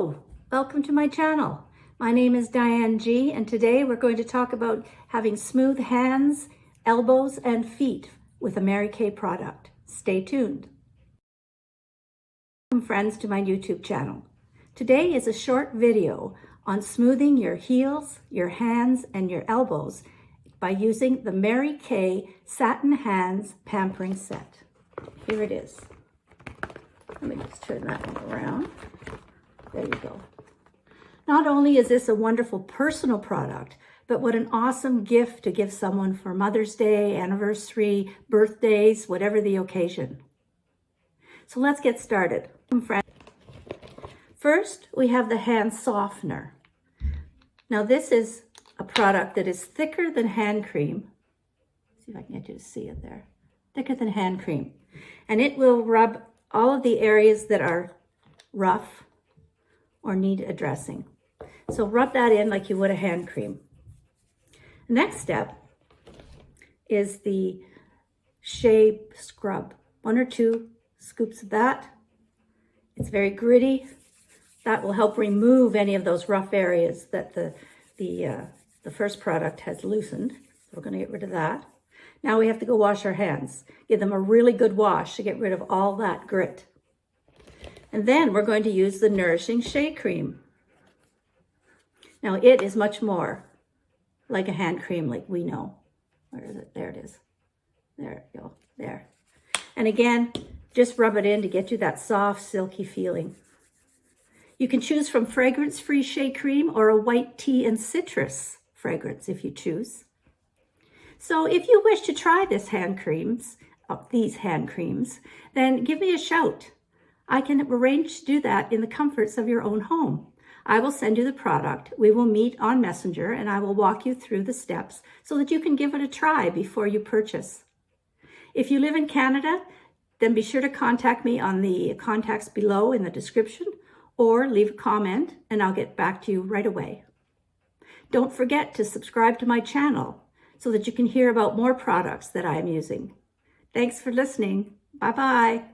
Hello, welcome to my channel. My name is Dianegee, and today we're going to talk about having smooth hands, elbows, and feet with a Mary Kay product. Stay tuned. Welcome, friends, to my YouTube channel. Today is a short video on smoothing your heels, your hands, and your elbows by using the Mary Kay Satin Hands Pampering Set. Here it is. Let me just turn that one around. There you go. Not only is this a wonderful personal product, but what an awesome gift to give someone for Mother's Day, anniversary, birthdays, whatever the occasion. So let's get started. First, we have the hand softener. Now this is a product that is thicker than hand cream. See if I can get you to see it there. Thicker than hand cream. And it will rub all of the areas that are rough or need addressing. So rub that in like you would a hand cream. The next step is the shea scrub. 1 or 2 scoops of that. It's very gritty. That will help remove any of those rough areas that the first product has loosened. So we're going to get rid of that. Now we have to go wash our hands. Give them a really good wash to get rid of all that grit. And then we're going to use the Nourishing Shea Cream. Now it is much more like a hand cream like we know. Where is it? There it is. There you go. There. And again, just rub it in to get you that soft, silky feeling. You can choose from fragrance-free shea cream or a white tea and citrus fragrance if you choose. So if you wish to try these hand creams, then give me a shout. I can arrange to do that in the comforts of your own home. I will send you the product. We will meet on Messenger and I will walk you through the steps so that you can give it a try before you purchase. If you live in Canada, then be sure to contact me on the contacts below in the description or leave a comment and I'll get back to you right away. Don't forget to subscribe to my channel so that you can hear about more products that I am using. Thanks for listening. Bye-bye.